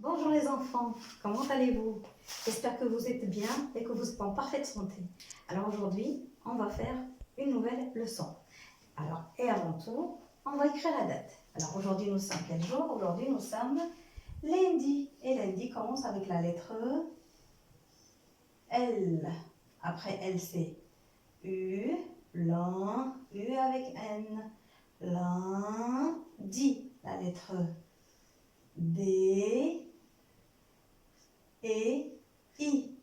Bonjour les enfants, comment allez-vous? J'espère que vous êtes bien et que vous êtes en parfaite santé. Alors aujourd'hui, on va faire une nouvelle leçon. Alors, et avant tout, on va écrire la date. Alors aujourd'hui, nous sommes quel jour? Aujourd'hui, nous sommes lundi. Et lundi commence avec la lettre L. Après L, c'est U, l'un, U avec N. Lundi, la lettre D et I.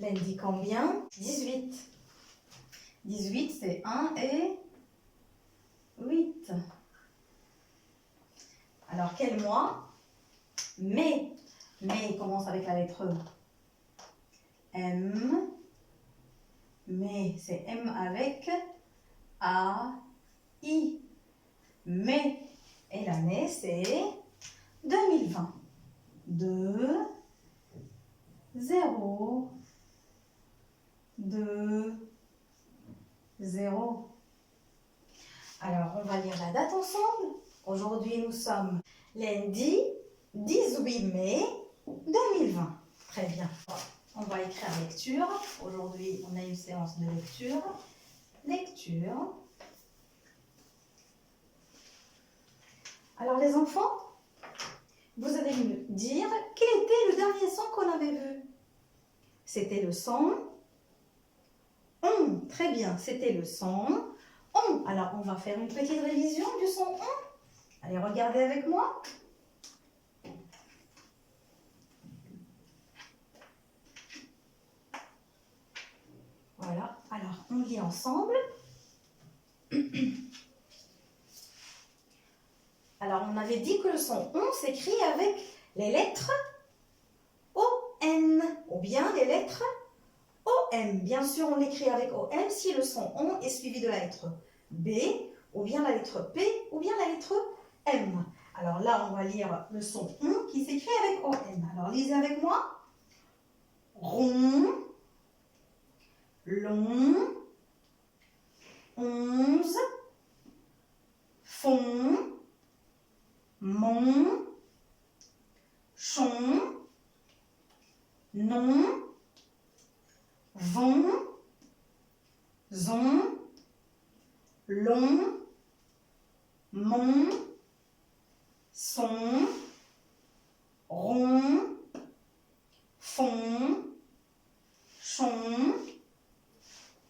Lundi combien? 18. 18, c'est 1 et 8. Alors, quel mois? Mai. Mai commence avec la lettre M. Mai, c'est M avec A, I. Mai. Et l'année, c'est 2020. 2, 0, 2, 0. Alors, on va lire la date ensemble. Aujourd'hui, nous sommes lundi 18 mai 2020. Très bien. On va écrire lecture. Aujourd'hui, on a une séance de lecture. Lecture. Alors, les enfants, vous allez me dire quel était le dernier son qu'on avait vu. C'était le son on. Très bien, c'était le son on. Alors, on va faire une petite révision du son on. Allez, regardez avec moi. Voilà, alors on lit ensemble. Alors, on avait dit que le son on s'écrit avec les lettres O-N ou bien les lettres O-M. Bien sûr, on l'écrit avec O-M si le son on est suivi de la lettre B ou bien la lettre P ou bien la lettre M. Alors là, on va lire le son on qui s'écrit avec O-M. Alors, lisez avec moi. Rond, long, 11, fond, mon, chon, non, vont, zon, long, mon, son, rond, fond, chon,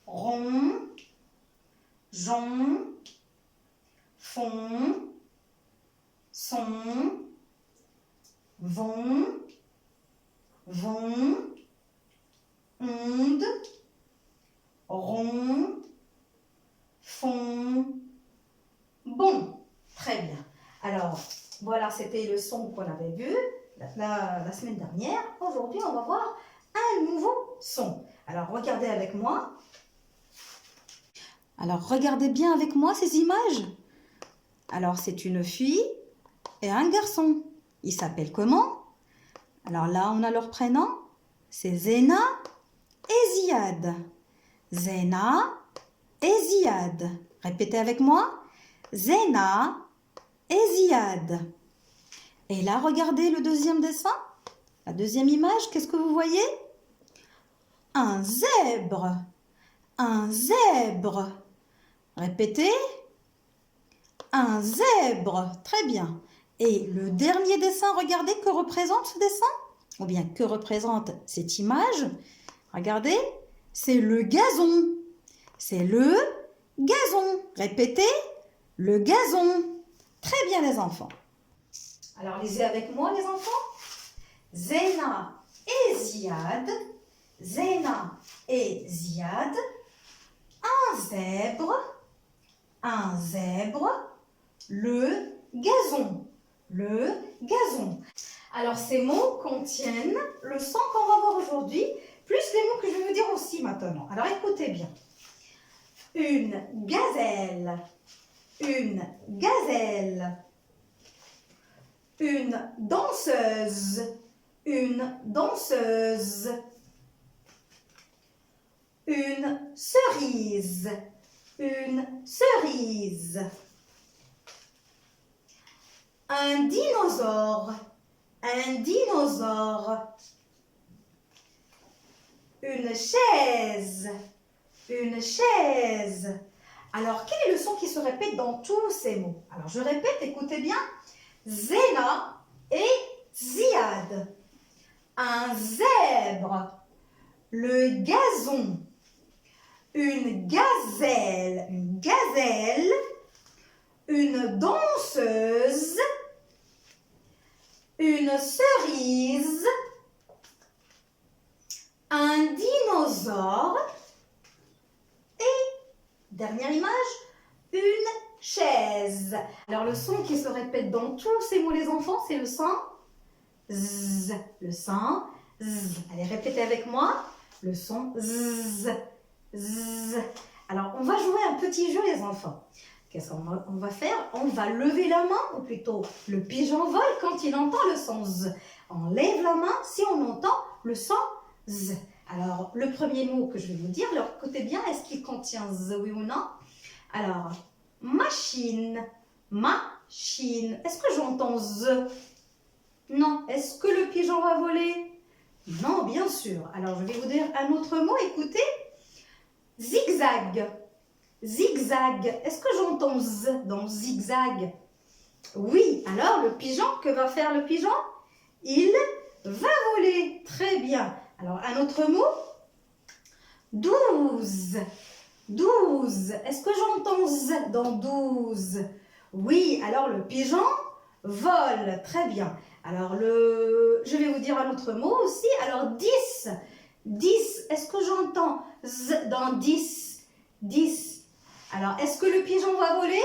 rond, jon, fond, son, vont, onde, rond, fond, bon. Très bien. Alors, voilà, c'était le son qu'on avait vu la semaine dernière. Aujourd'hui, on va voir un nouveau son. Alors, regardez avec moi. Alors, regardez bien avec moi ces images. Alors, c'est une fille et un garçon. Ils s'appellent comment? Alors là, on a leur prénom. C'est Zena et Ziad. Zena et Ziad. Répétez avec moi. Zena et Ziad. Et là, regardez le deuxième dessin. La deuxième image, qu'est-ce que vous voyez? Un zèbre. Un zèbre. Répétez. Un zèbre. Très bien. Et le dernier dessin, regardez, que représente ce dessin? Ou bien, que représente cette image? Regardez, c'est le gazon. C'est le gazon. Répétez, le gazon. Très bien, les enfants. Alors, lisez avec moi, les enfants. Zena et Ziad. Zena et Ziad. Un zèbre. Un zèbre. Le gazon. Le gazon. Alors, ces mots contiennent le son qu'on va voir aujourd'hui, plus les mots que je vais vous dire aussi maintenant. Alors, écoutez bien. Une gazelle. Une gazelle. Une danseuse. Une danseuse. Une cerise. Une cerise. Un dinosaure. un dinosaure. Une chaise. Une chaise. Alors, quel est le son qui se répète dans tous ces mots? Alors, je répète, écoutez bien. Zéna et Ziad. Un zèbre. Le gazon. Une gazelle. Une gazelle. Une danseuse. Une cerise. Un dinosaure. Et, dernière image, une chaise. Alors, le son qui se répète dans tous ces mots, les enfants, c'est le son Z. Le son Z. Allez, répétez avec moi. Le son Z. Z. Alors, on va jouer un petit jeu, les enfants. Qu'est-ce qu'on va faire? On va lever la main, ou plutôt, le pigeon vole quand il entend le son Z. On lève la main si on entend le son Z. Alors, le premier mot que je vais vous dire, alors, écoutez bien, est-ce qu'il contient Z, oui ou non? Alors, machine, machine. Est-ce que j'entends Z? Non. Est-ce que le pigeon va voler? Non, bien sûr. Alors, je vais vous dire un autre mot, écoutez. Zigzag. Zigzag. Est-ce que j'entends Z dans zigzag? Oui. Alors, le pigeon, que va faire le pigeon? Il va voler. Très bien. Alors, un autre mot. 12. 12. Est-ce que j'entends Z dans 12? Oui. Alors, le pigeon vole. Très bien. Alors, je vais vous dire un autre mot aussi. Alors, 10. 10. Est-ce que j'entends Z dans 10? 10. Alors, est-ce que le pigeon va voler?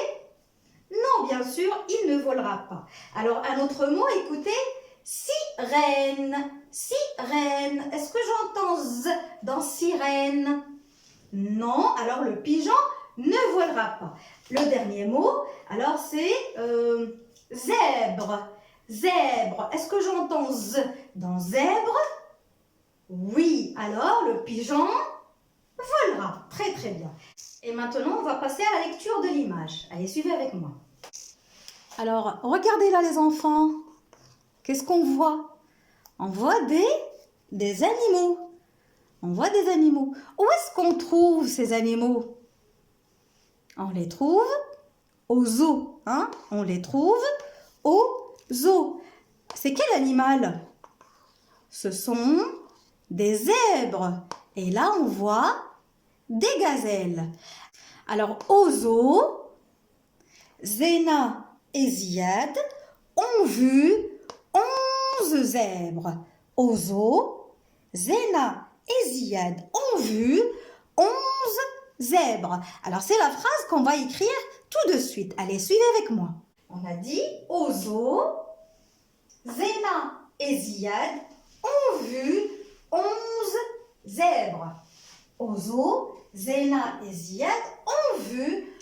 Non, bien sûr, il ne volera pas. Alors, un autre mot, écoutez. Sirène. Sirène. Est-ce que j'entends Z dans sirène? Non. Alors, le pigeon ne volera pas. Le dernier mot, alors c'est zèbre. Zèbre. Est-ce que j'entends Z dans zèbre? Oui. Alors, le pigeon volera. Très, très bien. Et maintenant, on va passer à la lecture de l'image. Allez, suivez avec moi. Alors, regardez là les enfants. Qu'est-ce qu'on voit? On voit des animaux. On voit des animaux. Où est-ce qu'on trouve ces animaux? On les trouve au zoo. Hein? On les trouve au zoo. C'est quel animal? Ce sont des zèbres. Et là, on voit des gazelles. Alors, au zoo, Zéna et Ziad ont vu 11 zèbres. Au zoo, Zéna et Ziad ont vu 11 zèbres. Alors, c'est la phrase qu'on va écrire tout de suite. Allez, suivez avec moi. On a dit au zoo, Zéna et Ziad ont vu 11 zèbres. Au zoo, Zéna et Ziad ont vu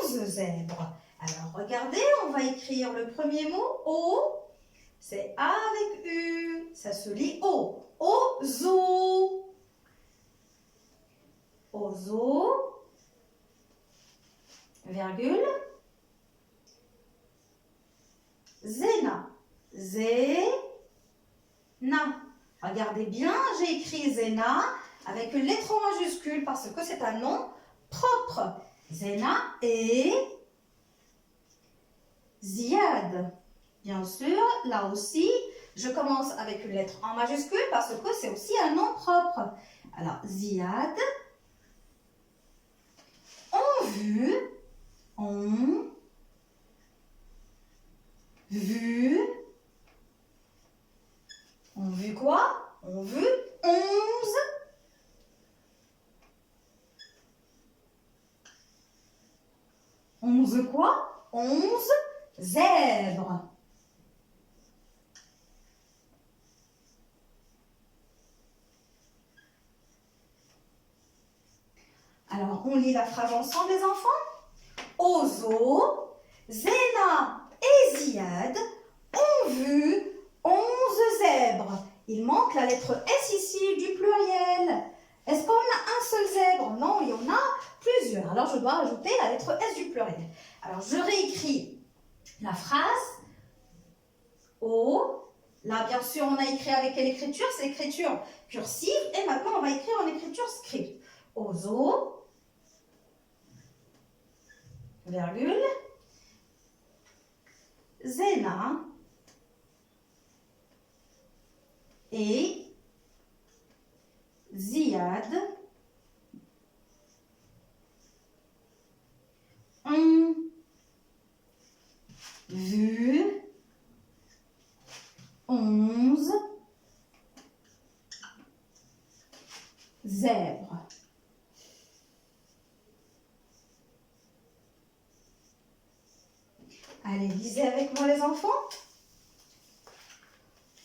11 zèbres. Alors, regardez, on va écrire le premier mot, O. C'est A avec U. Ça se lit O. Au zoo. Au zoo. Virgule. Zéna. Zéna. Regardez bien, j'ai écrit Zéna avec une lettre en majuscule parce que c'est un nom propre. Zéna et Ziad. Bien sûr, là aussi, je commence avec une lettre en majuscule parce que c'est aussi un nom propre. Alors, Ziad ont vu, quoi? Ont vu 11 quoi? 11 zèbres. Alors, on lit la phrase ensemble, les enfants. Au zoo, Zéna et Ziad ont vu 11 zèbres. Il manque la lettre S ici du pluriel. Est-ce qu'on a un seul zèbre? Non, il y en a plusieurs. Alors, je dois ajouter la lettre S du pluriel. Alors, je réécris la phrase. Au Là, bien sûr, on a écrit avec quelle écriture? C'est l'écriture cursive. Et maintenant, on va écrire en écriture script. Ozo, virgule, Zena et Ziad ont vu 11 zèbres. Allez, lisez avec moi les enfants.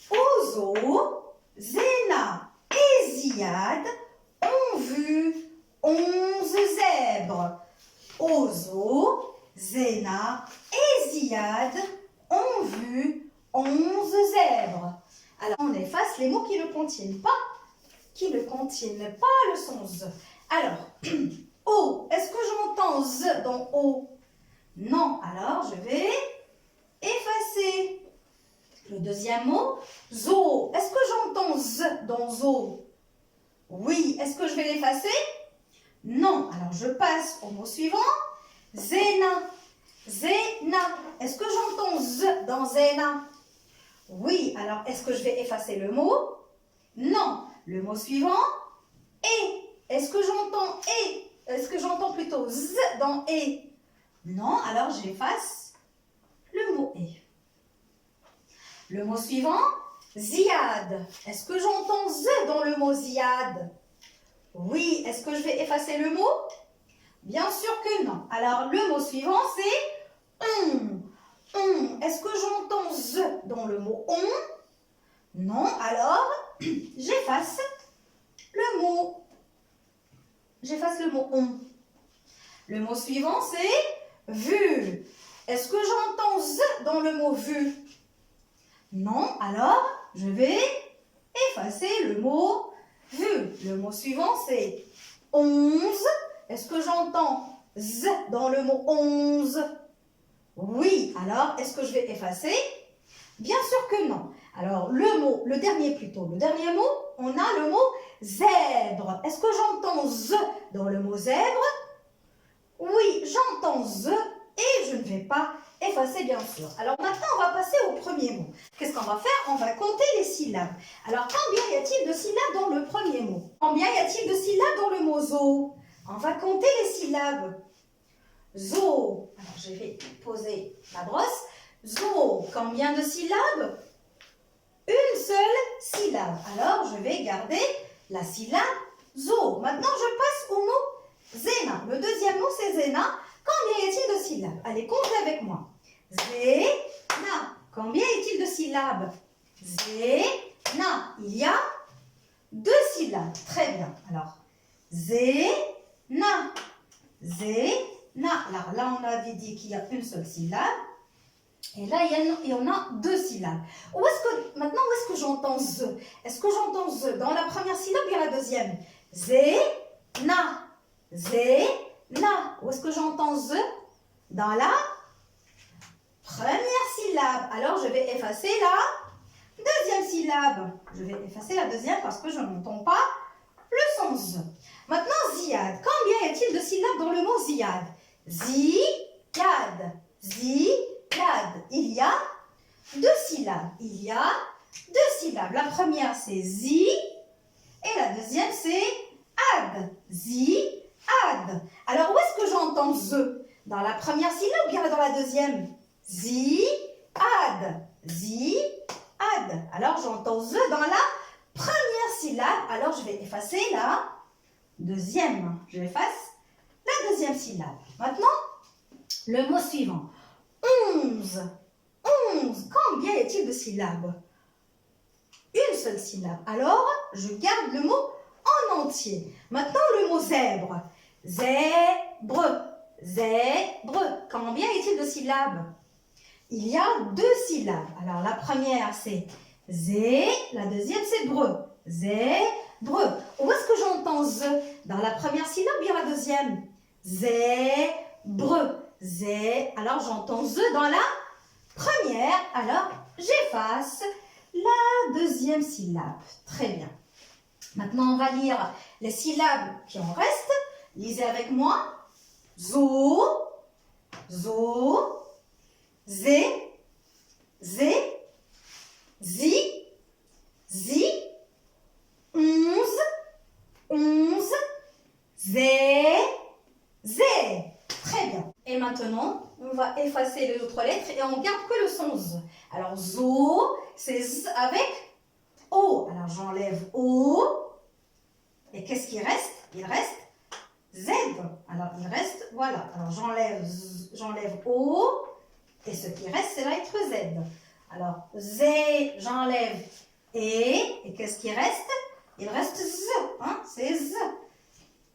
Ozo, Zena et Ziad ont vu 11 zèbres. Ozo, Zena et Ziad ont vu 11 zèbres. Alors, on efface les mots qui ne contiennent pas le son Z. Alors, O, est-ce que j'entends Z dans O? Non, alors je vais effacer. Le deuxième mot, zo. Est-ce que j'entends Z dans zo? Oui. Est-ce que je vais l'effacer? Non. Alors je passe au mot suivant. Zena. Zena. Est-ce que j'entends Z dans Zena? Oui. Alors est-ce que je vais effacer le mot? Non. Le mot suivant, et. Est-ce que j'entends et? Est-ce que j'entends plutôt Z dans et? Non. Alors j'efface le mot et. Le mot suivant, Ziad. Est-ce que j'entends Z dans le mot Ziad? Oui. Est-ce que je vais effacer le mot? Bien sûr que non. Alors, le mot suivant, c'est on. On. Est-ce que j'entends Z dans le mot on? Non. Alors, j'efface le mot. J'efface le mot on. Le mot suivant, c'est vu. Est-ce que j'entends Z dans le mot vu? Non, alors je vais effacer le mot vu. Le mot suivant, c'est 11. Est-ce que j'entends Z dans le mot 11? Oui, alors est-ce que je vais effacer? Bien sûr que non. Alors le dernier mot, on a le mot zèbre. Est-ce que j'entends Z dans le mot zèbre? Oui, j'entends Z et je ne vais pas effacer bien sûr. Alors maintenant, on va passer au premier mot. Qu'est-ce qu'on va faire? On va compter les syllabes. Alors, combien y a-t-il de syllabes dans le premier mot? Combien y a-t-il de syllabes dans le mot zo? On va compter les syllabes. Zo. Alors, je vais poser ma brosse. Zo. Combien de syllabes? Une seule syllabe. Alors, je vais garder la syllabe zo. Maintenant, je passe au mot zena. Le deuxième mot, c'est zena. Combien y a-t-il de syllabes? Allez, comptez avec moi. Zena. Combien y a-t-il de syllabes? Zena. Il y a 2 syllabes. Très bien. Alors, zena. Zena. Alors là, on avait dit qu'il y a une seule syllabe. Et là, il y en a 2 syllabes. Maintenant, où est-ce que j'entends Z? Est-ce que j'entends Z dans la première syllabe ou bien la deuxième? Zena. Zena. Où est-ce que j'entends Z? Dans la première syllabe. Alors, je vais effacer la deuxième syllabe. Je vais effacer la deuxième parce que je n'entends pas le son Z. Maintenant, ziad. Combien y a-t-il de syllabes dans le mot ziad? Ziad. Ziad. Il y a 2 syllabes. Il y a 2 syllabes. La première, c'est zi. Et la deuxième, c'est ad. Zi-ad. Alors, où est-ce que j'entends Z? Dans la première syllabe ou bien dans la deuxième? Zi-ad. Zi-ad. Alors, j'entends Z dans la première syllabe. Alors, je vais effacer la deuxième. Je efface la deuxième syllabe. Maintenant, le mot suivant. 11. 11. Combien y a-t-il de syllabes? Une seule syllabe. Alors, je garde le mot en entier. Maintenant, le mot zèbre. Zèbre. Zèbre. Combien y a-t-il de syllabes? Il y a 2 syllabes. Alors, la première, c'est zé. La deuxième, c'est bre. Zèbre. Où est-ce que j'entends z? Dans la première syllabe ou bien la deuxième? Zèbre. Zé. Alors, j'entends z dans la première. Alors, j'efface la deuxième syllabe. Très bien. Maintenant, on va lire les syllabes qui en restent. Lisez avec moi. Zo, zo, zé, zé, zi, zi, onze, onze, zé, zé. Très bien. Et maintenant, on va effacer les autres lettres et on garde que le son Z. Alors, zo, c'est Z avec O. Alors, j'enlève O. Et qu'est-ce qui reste? Il reste Z. Alors, il reste, voilà. Alors, j'enlève O. Et ce qui reste, c'est la lettre Z. Alors, Z, j'enlève E. Et qu'est-ce qui reste? Il reste Z. Hein? C'est Z.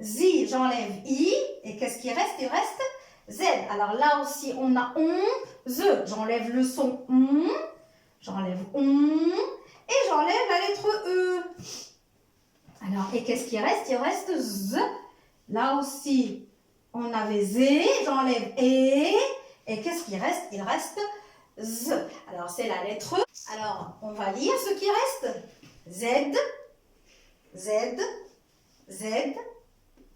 Zi, j'enlève I. Et qu'est-ce qui reste? Il reste Z. Alors, là aussi, on a on, Z. J'enlève le son on. J'enlève on. Et j'enlève la lettre E. Alors, et qu'est-ce qui reste? Il reste Z. Là aussi, on avait Z, j'enlève E. Et qu'est-ce qui reste? Il reste Z. Alors, c'est la lettre E. Alors, on va lire ce qui reste. Z, Z, Z,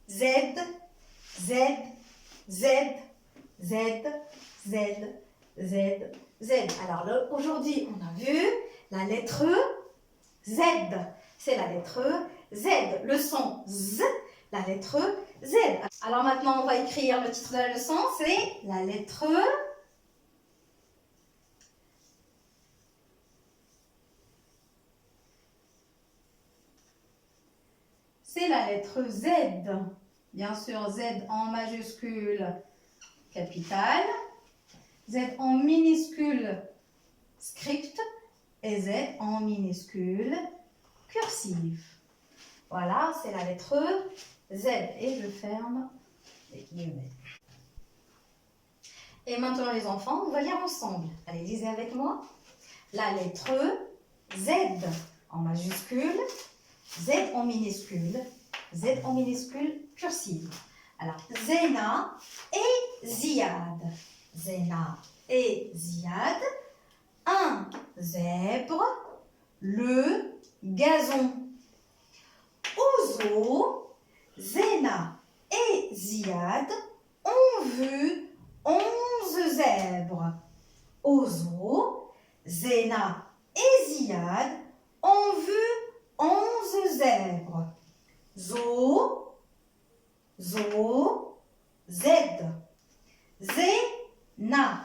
Z, Z, Z, Z, Z, Z, Z. Alors, aujourd'hui, on a vu la lettre Z. C'est la lettre Z. Le son Z, la lettre Z. Alors maintenant, on va écrire le titre de la leçon. C'est la lettre C'est la lettre Z. Bien sûr, Z en majuscule capitale, Z en minuscule script et Z en minuscule cursive. Voilà, c'est la lettre Z. Et je ferme les guillemets. Et maintenant, les enfants, on va lire ensemble. Allez, lisez avec moi. La lettre Z en majuscule, Z en minuscule cursive. Alors, Zéna et Ziad. Zéna et Ziad. Un zèbre, le gazon. Ozo, Zéna et Ziad ont vu 11 zèbres. Ozo, Zéna et Ziad ont vu 11 zèbres. Zo, zo, zed. Zéna,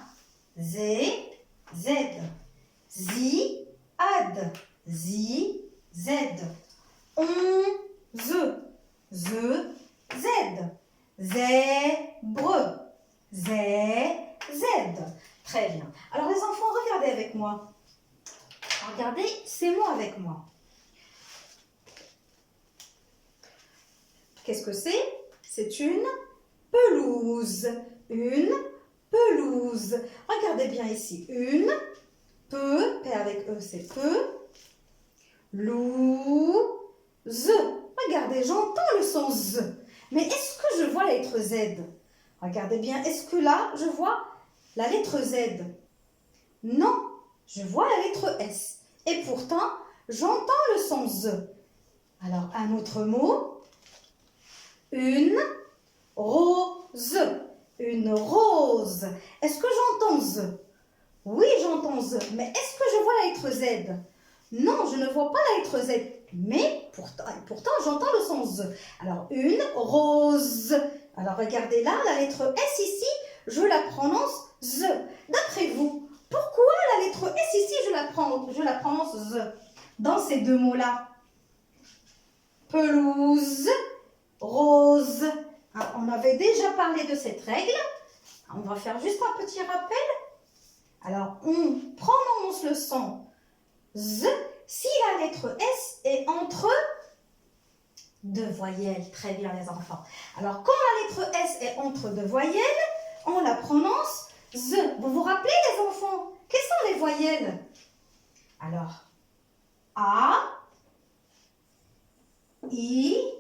zé, zed. Zi, ad, zi, zed. Onze, ze, zed. Zèbre, zé, zed. Très bien. Alors les enfants, regardez avec moi. Regardez ces mots avec moi. Qu'est-ce que c'est? C'est une pelouse. Une pelouse. Regardez bien ici. Une, peu, P avec E, c'est peu. Louse. Regardez, j'entends le son Z. Mais est-ce que je vois la lettre Z? Regardez bien, est-ce que là, je vois la lettre Z? Non, je vois la lettre S. Et pourtant, j'entends le son Z. Alors, un autre mot. Une rose. Une rose. Est-ce que j'entends Z? Oui, j'entends Z. Mais est-ce que je vois la lettre Z? Non, je ne vois pas la lettre Z. Mais pourtant j'entends le son Z. Alors, une rose. Alors, regardez là, la lettre S ici, je la prononce Z. D'après vous, pourquoi la lettre S ici, je la prononce Z dans ces deux mots-là? Pelouse, rose. Ah, on avait déjà parlé de cette règle. On va faire juste un petit rappel. Alors, on prononce le son Z si la lettre S est entre deux voyelles. Très bien, les enfants. Alors, quand la lettre S est entre deux voyelles, on la prononce Z. Vous vous rappelez, les enfants? Quelles sont les voyelles? Alors, A, I,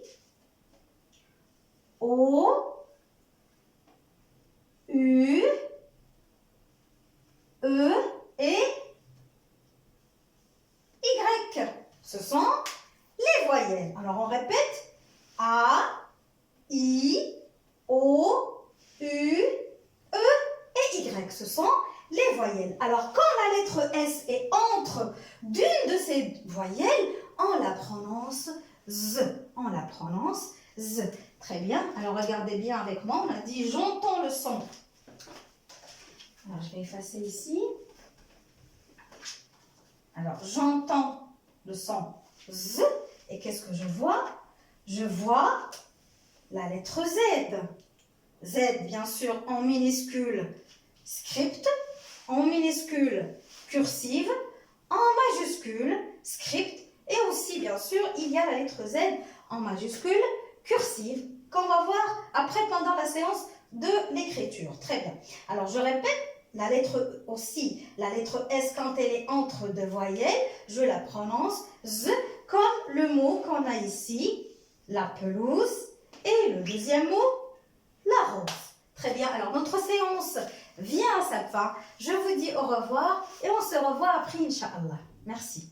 O, U, E et Y. ce sont les voyelles. Alors, on répète. A, I, O, U, E et Y. Ce sont les voyelles. Alors, quand la lettre S est entre d'une de ces voyelles, on la prononce Z. On la prononce Z. Très bien. Alors, regardez bien avec moi. On a dit « j'entends le son ». Alors, je vais effacer ici. Alors, j'entends le son Z. Et qu'est-ce que je vois? Je vois la lettre Z. Z, bien sûr, en minuscule script, en minuscule cursive, en majuscule script, et aussi, bien sûr, il y a la lettre Z en majuscule cursive, qu'on va voir après pendant la séance de l'écriture. Très bien. Alors, je répète, la lettre aussi, la lettre S, quand elle est entre deux voyelles, je la prononce Z, comme le mot qu'on a ici, la pelouse, et le deuxième mot, la rose. Très bien, alors notre séance vient à sa fin. Je vous dis au revoir et on se revoit après, Inch'Allah. Merci.